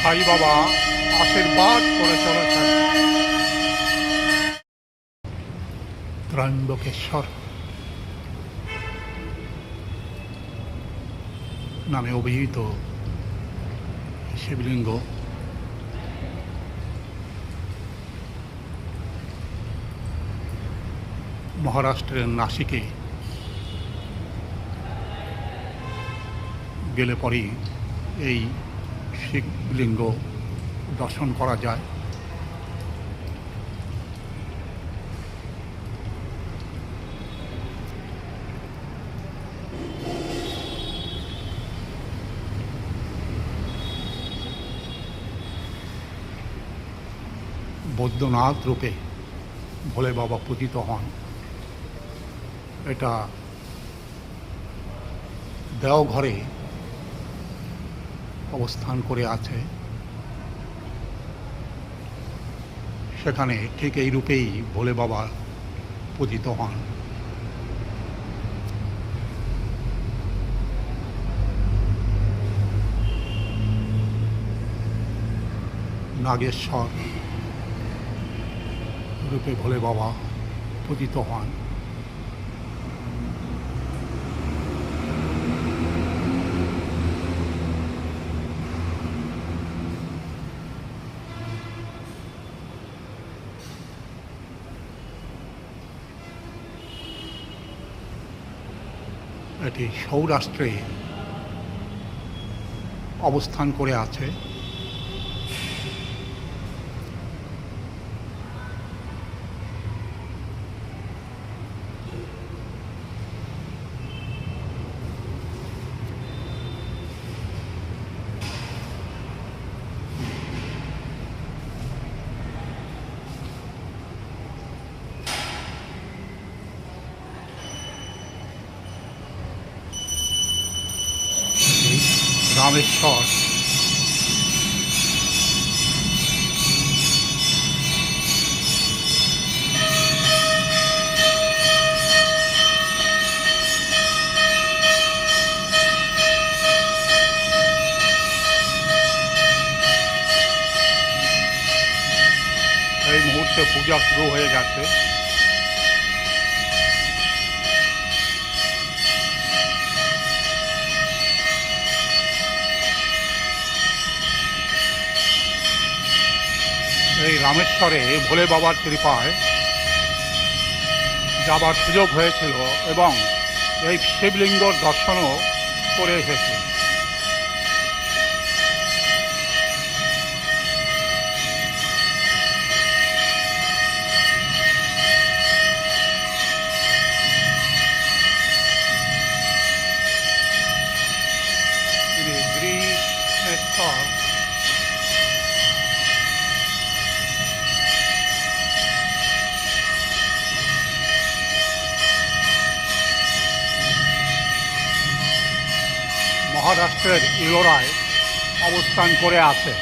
সাই বাবা আশীর্বাদ করে চলেছেন। ত্রয়ম্বকেশ্বর নামে অভিহিত শিবলিঙ্গ মহারাষ্ট্রের নাসিকে গেলে পরেই এই শিবলিঙ্গ দর্শন করা যায়। বৈদ্যনাথ রূপে ভোলে বাবা পূজিত হন। এটা দেওঘরে অবস্থান করে আছে। সেখানে ঠিক এই রূপেই ভোলে বাবা পূজিত হন। নাগেশ্বর রূপে ভোলে বাবা পূজিত হন। এটি সৌরাষ্ট্রে অবস্থান করে আছে। রামেশ্বর এই মুহূর্তে পূজা শুরু হয়ে গেছে। এই রামেশ্বরে ভোলে বাবার কৃপায় যাবার সুযোগ হয়েছিল এবং এই শিবলিঙ্গর দর্শনও করে এসেছি। গ্রীষ্মেশ্বর মহারাষ্ট্রের ইলোরায় অবস্থান করে আছে।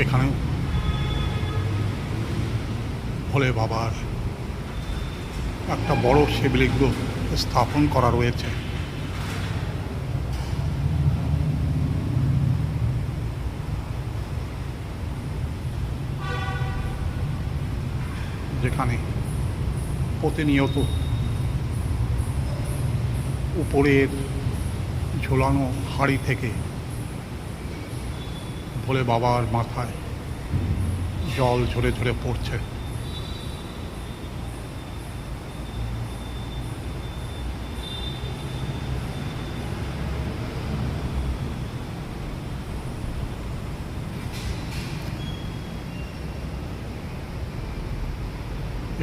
এখানেও ভোলে বাবার একটা বড় শিবলিঙ্গ স্থাপন করা রয়েছে। যেখানে প্রতিনিয়ত উপরের ঝোলানো হাড়ি থেকে ভোলে বাবার মাথায় জল ঝরে ঝরে পড়ছে।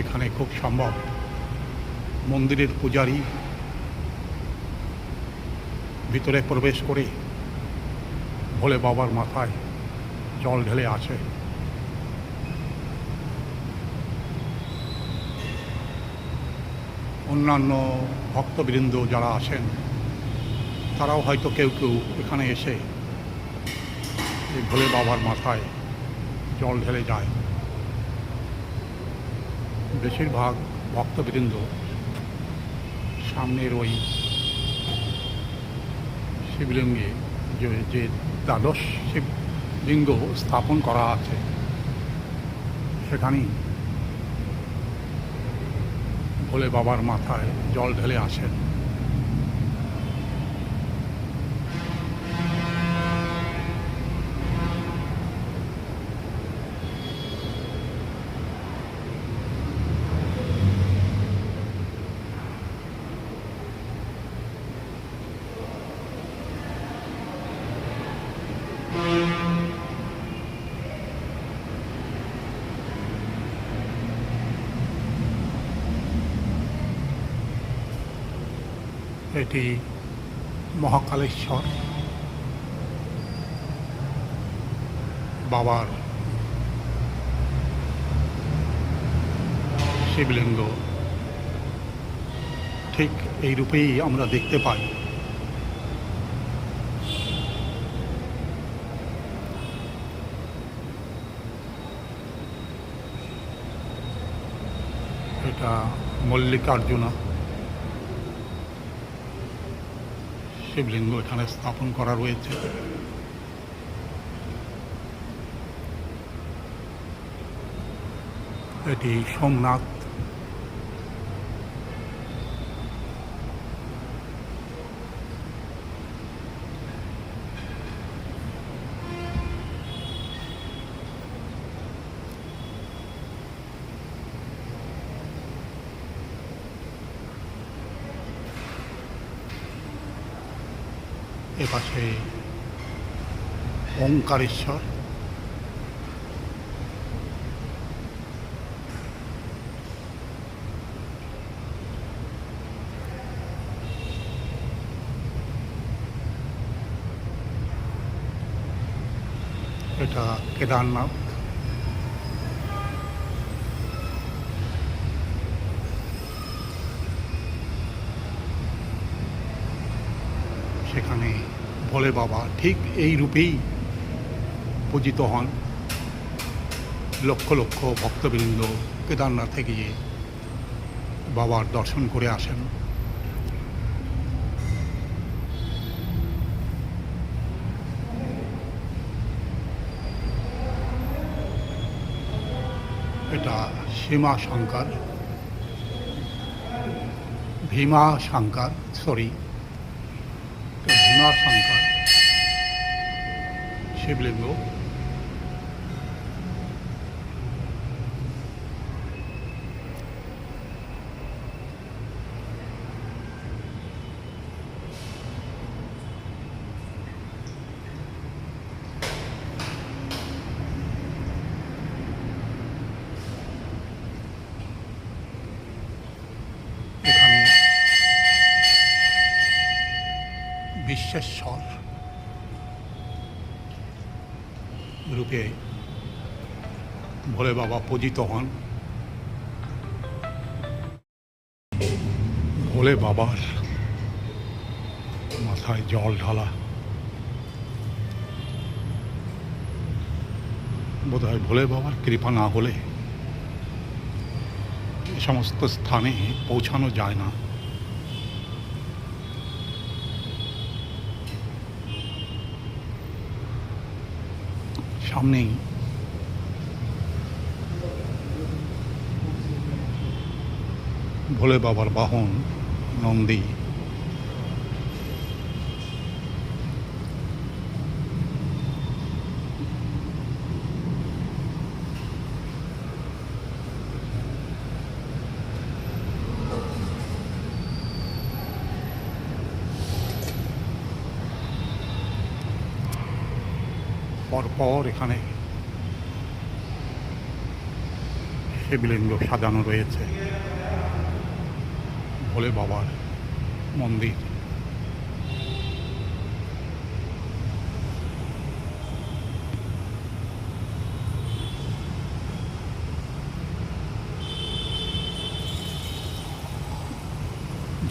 এখানে খুব সম্ভব মন্দিরের পূজারী ভিতরে প্রবেশ করে ভোলে বাবার মাথায় জল ঢেলে আছে। অন্যান্য ভক্তবৃন্দ যারা আছেন তারাও হয়তো কেউ কেউ এখানে এসে এই ভোলে বাবার মাথায় জল ঢেলে যায়। বেশিরভাগ ভক্তবৃন্দ সামনের ওই শিবলিঙ্গে যে দ্বাদশ শিবলিঙ্গ স্থাপন করা আছে সেখানেই ভোলে বাবার মাথায় জল ঢেলে আসেন। এটি মহাকালেশ্বর বাবার শিবলিঙ্গ। ঠিক এই রূপেই আমরা দেখতে পাই। এটা মল্লিকার্জুনা শিবলিঙ্গ এখানে স্থাপন করা রয়েছে। এটি সোমনাথ। এপাশে ওঙ্কারেশ্বর। এটা কেদারনাথ। সেখানে ভোলে বাবা ঠিক এই রূপেই পূজিত হন। লক্ষ লক্ষ ভক্তবৃন্দ কেদারনাথে গিয়ে বাবার দর্শন করে আসেন। এটা ভীমা শঙ্কর ভীমা শঙ্কর শিবলিঙ্গ। এখানে বিশ্বেশ্বর রূপে ভোলে বাবা পূজিত হন। ভোলে বাবার মাথায় জল ঢালা। বোধহয় ভোলে বাবার কৃপা না হলে এ সমস্ত স্থানে পৌঁছানো যায় না। সামনেই ভোলে বাবার বাহন নন্দী। পরপর এখানে শিবলিঙ্গ সাজানো রয়েছে, ভোলে বাবার মন্দির।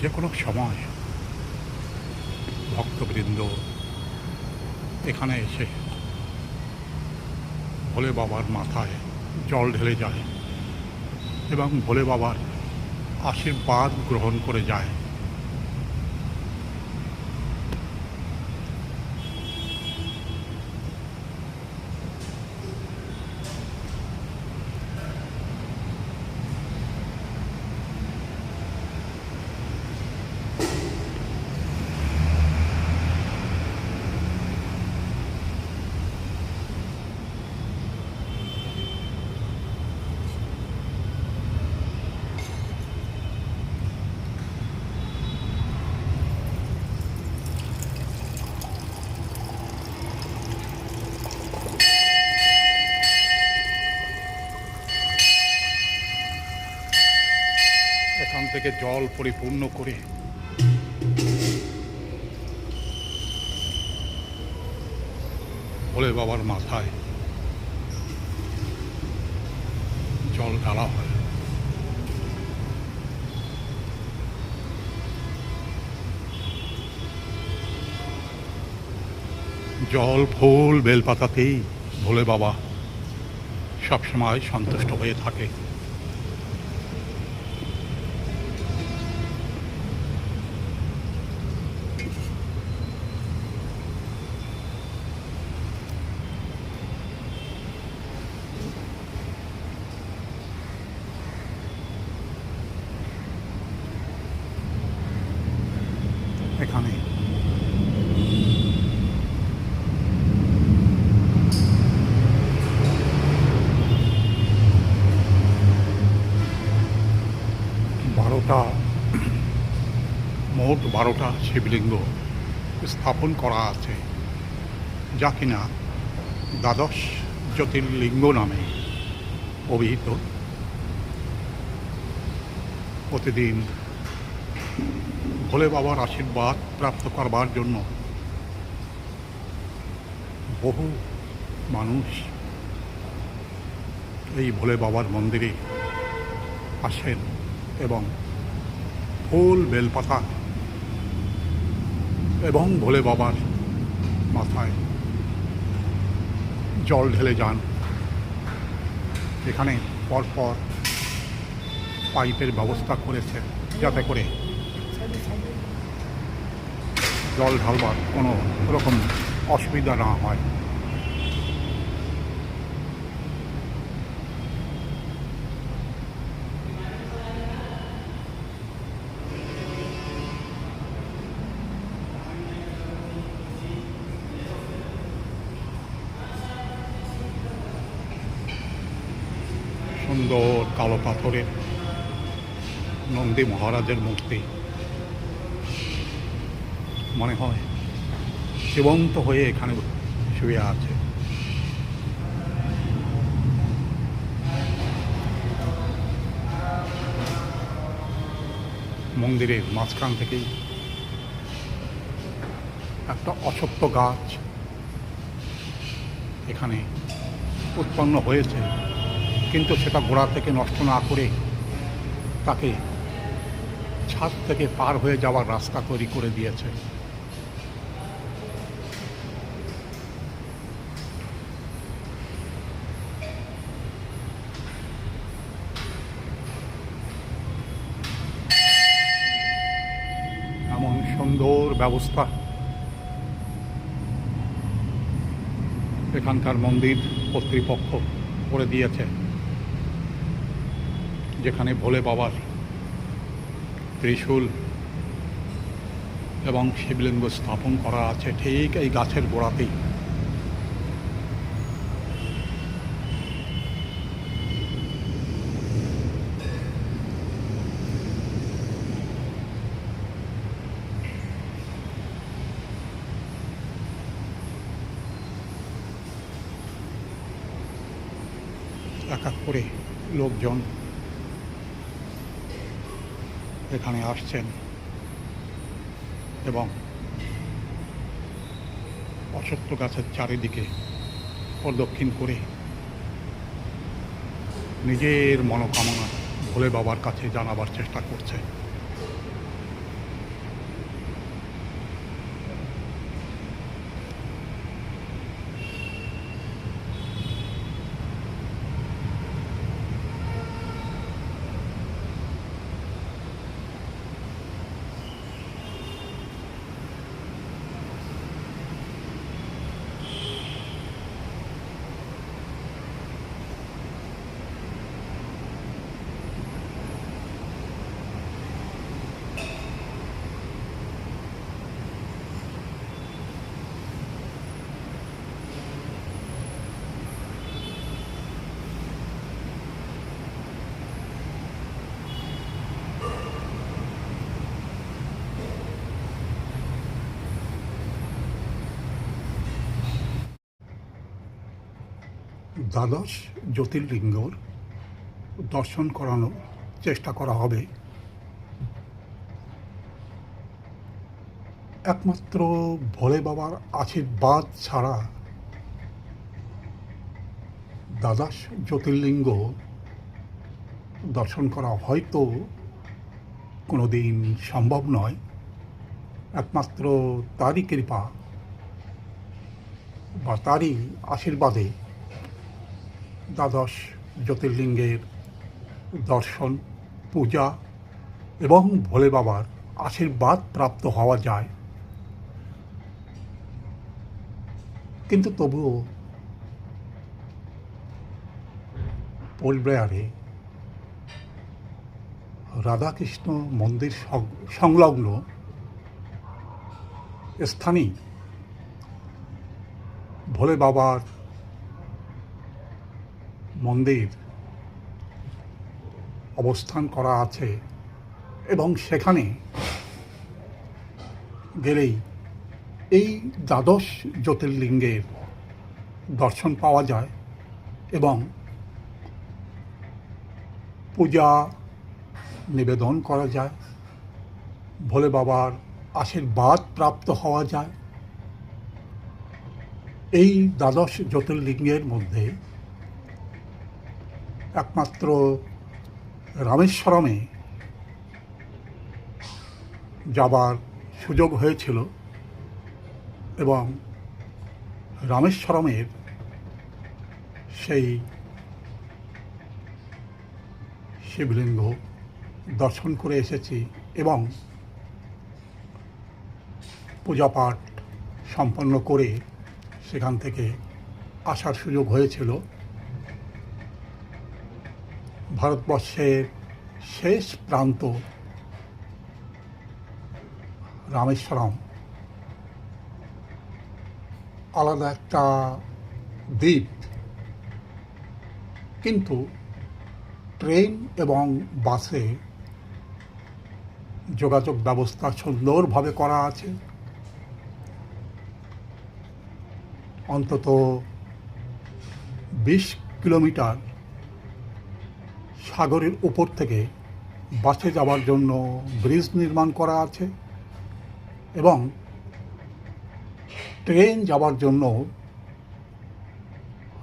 যে কোনো সময় ভক্তবৃন্দ এখানে এসে ভোলে বাবার মাথায় জল ঢেলে যায় এবং ভোলে বাবার আশীর্বাদ গ্রহণ করে যায়। এখান থেকে জল পরিপূর্ণ করে ভোলে বাবার মাথায় জল ঢালা হয়। জল ফুল বেলপাতাতেই ভোলে বাবা সবসময় সন্তুষ্ট হয়ে থাকে। এখানে মোট 12টা শিবলিঙ্গ স্থাপন করা আছে, যা কিনা দ্বাদশ জ্যোতির্লিঙ্গ নামে অভিহিত। প্রতিদিন ভোলে বাবার আশীর্বাদ প্রাপ্ত করবার জন্য বহু মানুষ এই ভোলে বাবার মন্দিরে আসেন এবং ফুল বেলপাতা এবং ভোলে বাবার মাথায় জল ঢেলে যান। এখানে পরপর পাইপের ব্যবস্থা করেছে যাতে করে জল ঢালবার কোনো রকম অসুবিধা না হয়। সুন্দর কালো পাথরের নন্দী মহারাজের মূর্তি, মনে হয় জীবন্ত হয়ে এখানে শুয়ে আছে। মন্দিরের মাঝখান থেকেই একটা অশ্বত্থ গাছ এখানে উৎপন্ন হয়েছে, কিন্তু সেটা গোড়া থেকে নষ্ট না করে তাকে ছাদ থেকে পার হয়ে যাওয়ার রাস্তা তৈরি করে দিয়েছে। ব্যবস্থা এখানকার মন্দির কর্তৃপক্ষ করে দিয়েছে, যেখানে ভোলে বাবার ত্রিশূল এবং শিবলিঙ্গ স্থাপন করা আছে ঠিক এই গাছের গোড়াতেই। এক এক করে লোকজন এখানে আসছেন এবং অশ্বত্থ গাছের চারিদিকে প্রদক্ষিণ করে নিজের মনোকামনা ভোলে বাবার কাছে জানাবার চেষ্টা করছে। দ্বাদশ জ্যোতির্লিঙ্গর দর্শন করানোর চেষ্টা করা হবে। একমাত্র ভোলে বাবার আশীর্বাদ ছাড়া দ্বাদশ জ্যোতির্লিঙ্গ দর্শন করা হয়তো কোনো দিন সম্ভব নয়। একমাত্র তারই কৃপা বা তারই আশীর্বাদে দ্বাদশ জ্যোতির্লিঙ্গের দর্শন, পূজা এবং ভোলে বাবার আশীর্বাদ প্রাপ্ত হওয়া যায়। কিন্তু তবুও পোলব্রেয়ারে রাধাকৃষ্ণ মন্দির সংলগ্ন স্থানেই ভোলে বাবার মন্দির অবস্থান করা আছে এবং সেখানে গেলেই এই দ্বাদশ জ্যোতির্লিঙ্গের দর্শন পাওয়া যায় এবং পূজা নিবেদন করা যায়, ভোলে বাবার আশীর্বাদ প্রাপ্ত হওয়া যায়। এই দ্বাদশ জ্যোতির্লিঙ্গের মধ্যে একমাত্র রামেশ্বরমে যাবার সুযোগ হয়েছিল এবং রামেশ্বরমের সেই শিবলিঙ্গ দর্শন করে এসেছি এবং পূজাপাঠ সম্পন্ন করে সেখান থেকে আসার সুযোগ হয়েছিল। ভারতবর্ষের শেষ প্রান্ত রামেশ্বরম আলাদা একটা দ্বীপ, কিন্তু ট্রেন এবং বাসে যোগাযোগ ব্যবস্থা সুন্দরভাবে করা আছে। অন্তত 20 কিলোমিটার সাগরের উপর থেকে বাসে যাওয়ার জন্য ব্রিজ নির্মাণ করা আছে এবং ট্রেন যাওয়ার জন্য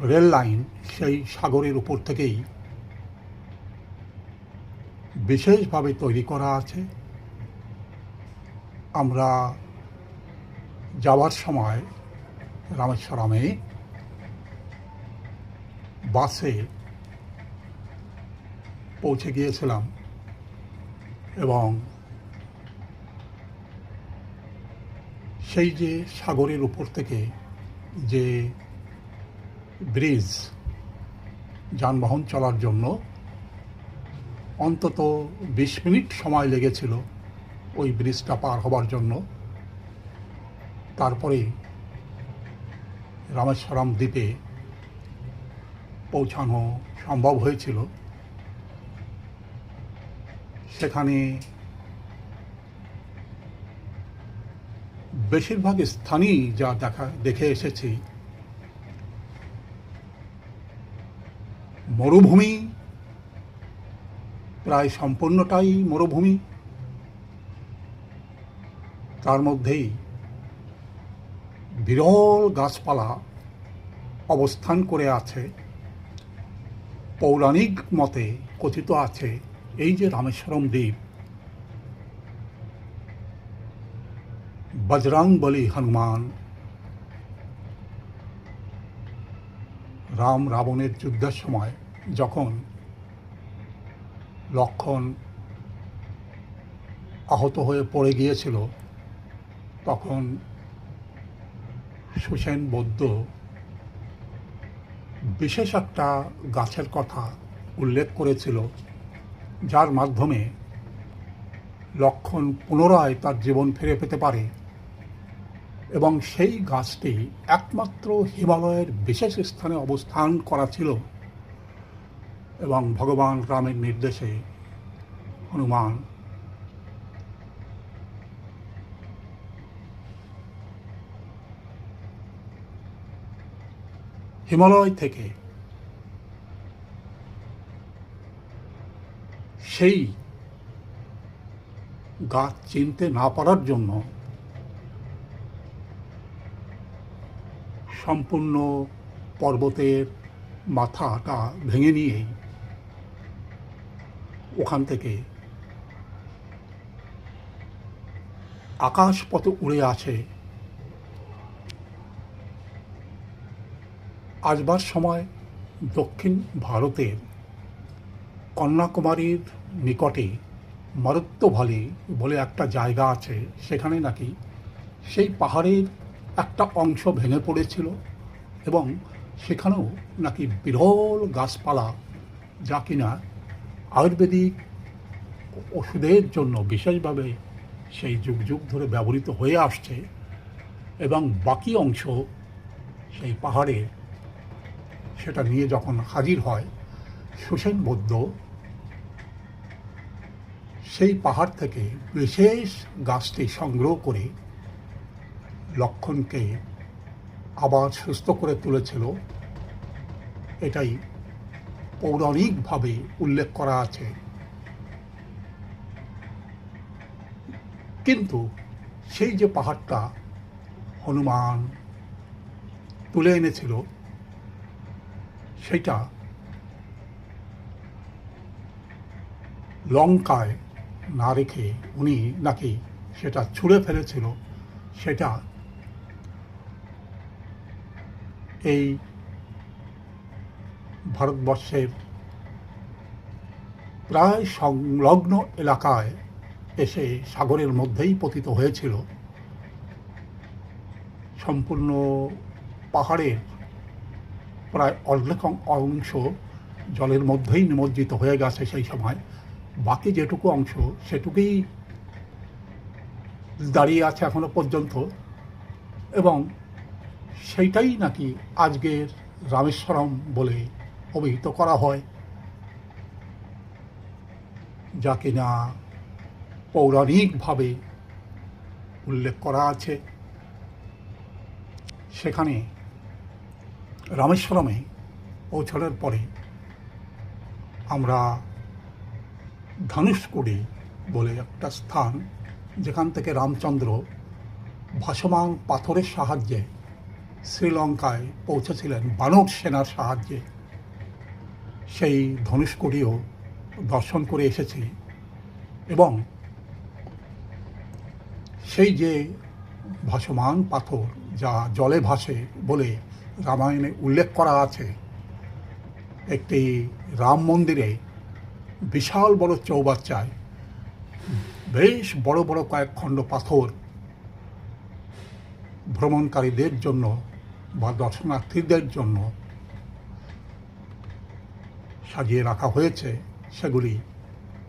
রেল লাইন সেই সাগরের উপর থেকেই বিশেষভাবে তৈরি করা আছে। আমরা যাওয়ার সময় রামেশ্বরমে বাসে পৌঁছে গিয়েছিলাম এবং সেই যে সাগরের উপর থেকে যে ব্রিজ যানবাহন চলার জন্য অন্তত 20 মিনিট সময় লেগেছিল ওই ব্রিজটা পার হবার জন্য। তারপরে রামেশ্বরম দ্বীপে পৌঁছানো সম্ভব হয়েছিল। সেখানে বেশিরভাগ স্থানই যা দেখে এসেছি, মরুভূমি, প্রায় সম্পূর্ণটাই মরুভূমি। তার মধ্যেই বিরল গাছপালা অবস্থান করে আছে। পৌরাণিক মতে কথিত আছে এই যে রামেশ্বরম দ্বীপ, বজরংবলী হনুমান রাম রাবণের যুদ্ধের সময় যখন লক্ষ্মণ আহত হয়ে পড়ে গিয়েছিল, তখন সুসেন বৈদ্য বিশেষ একটা গাছের কথা উল্লেখ করেছিল, যার মাধ্যমে লক্ষ্মণ পুনরায় তার জীবন ফিরে পেতে পারে। এবং সেই গাছটি একমাত্র হিমালয়ের বিশেষ স্থানে অবস্থান করা ছিল। এবং ভগবান রামের নির্দেশে হনুমান হিমালয় থেকে সেই গাছ চিনতে না পারার জন্য সম্পূর্ণ পর্বতের মাথাটা ভেঙে নিয়েই ওখান থেকে আকাশপথে উড়ে আসে। আসবার সময় দক্ষিণ ভারতের কন্যাকুমারীর নিকটে মারুত্য ভ্যালি বলে একটা জায়গা আছে, সেখানে নাকি সেই পাহাড়ের একটা অংশ ভেঙে পড়েছিল এবং সেখানেও নাকি বিরল গাছপালা, যা কিনা আয়ুর্বেদিক ওষুধের জন্য বিশেষভাবে সেই যুগ যুগ ধরে ব্যবহৃত হয়ে আসছে। এবং বাকি অংশ সেই পাহাড়ের, সেটা নিয়ে যখন হাজির হয় সুসেন বৈদ্য, সেই পাহাড় থেকে বিশেষ গাছটি সংগ্রহ করে লক্ষ্মণকে আবার সুস্থ করে তুলেছিল। এটাই পৌরাণিকভাবে উল্লেখ করা আছে। কিন্তু সেই যে পাহাড়টা হনুমান তুলে এনেছিল, সেটা লঙ্কায় না রেখে উনি নাকি সেটা ছুঁড়ে ফেলেছিল। সেটা এই ভারতবর্ষের প্রায় সংলগ্ন এলাকায় এসে সাগরের মধ্যেই পতিত হয়েছিল। সম্পূর্ণ পাহাড়ের প্রায় অর্ধেক অংশ জলের মধ্যেই নিমজ্জিত হয়ে গেছে সেই সময়। বাকি যেটুকু অংশ সেটুকুই দাঁড়িয়ে আছে এখনো পর্যন্ত। এবং সেইটাই নাকি আজকের রামেশ্বরম বলে অভিহিত করা হয়, যা কিনা পৌরাণিকভাবে উল্লেখ করা আছে। সেখানে রামেশ্বরমে পৌঁছানোর পরে আমরা ধনুষ্কোডি বলে একটা স্থান, যেখান থেকে রামচন্দ্র ভাসমান পাথরের সাহায্যে শ্রীলঙ্কায় পৌঁছেছিলেন বানর সেনার সাহায্যে, সেই ধনুষ্কোডিও দর্শন করে এসেছি। এবং সেই যে ভাসমান পাথর যা জলে ভাসে বলে রামায়ণে উল্লেখ করা আছে, একটি রাম মন্দিরে বিশাল বড় চৌবাচ্চায় বেশ বড় বড় কয়েক খণ্ড পাথর ভ্রমণকারীদের জন্য বা দর্শনার্থীদের জন্য সাজিয়ে রাখা হয়েছে সেগুলি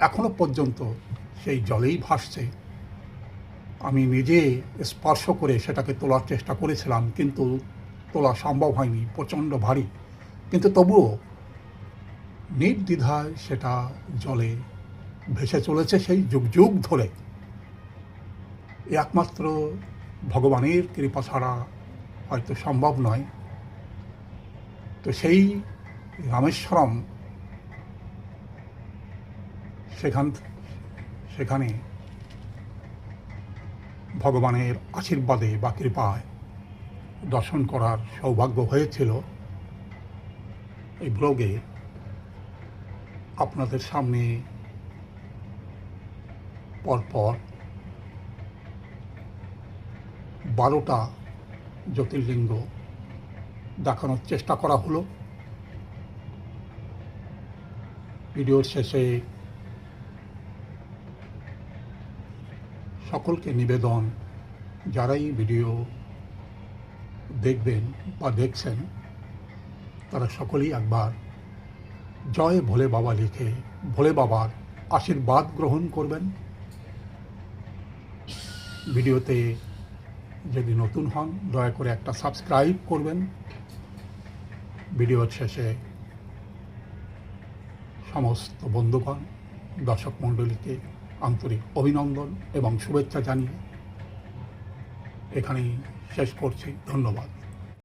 এখনো পর্যন্ত সেই জলেই ভাসছে। আমি নিজে স্পর্শ করে সেটাকে তোলার চেষ্টা করেছিলাম, কিন্তু তোলা সম্ভব হয়নি, প্রচণ্ড ভারী। কিন্তু তবুও নির্দ্বিধায় সেটা জলে ভেসে চলেছে সেই যুগ যুগ ধরে। একমাত্র ভগবানের কৃপা ছাড়া হয়তো সম্ভব নয়। তো সেই রামেশ্বরম, সেখানে ভগবানের আশীর্বাদে বা কৃপায় দর্শন করার সৌভাগ্য হয়েছিল। এই ব্লগে আপনাদের সামনে পরপর 12টা জ্যোতির্লিঙ্গ দেখানোর চেষ্টা করা হলো। ভিডিওর শেষে সকলকে নিবেদন, যারাই ভিডিও দেখবেন বা দেখছেন তারা সকলেই একবার জয় ভোলে বাবা লিখে ভোলে বাবার আশীর্বাদ গ্রহণ করবেন। ভিডিওতে যদি নতুন হন দয়া করে একটা সাবস্ক্রাইব করবেন। ভিডিওর শেষে সমস্ত বন্ধুগণ, দর্শক মণ্ডলীকে আন্তরিক অভিনন্দন এবং শুভেচ্ছা জানিয়ে এখানেই শেষ করছি। ধন্যবাদ।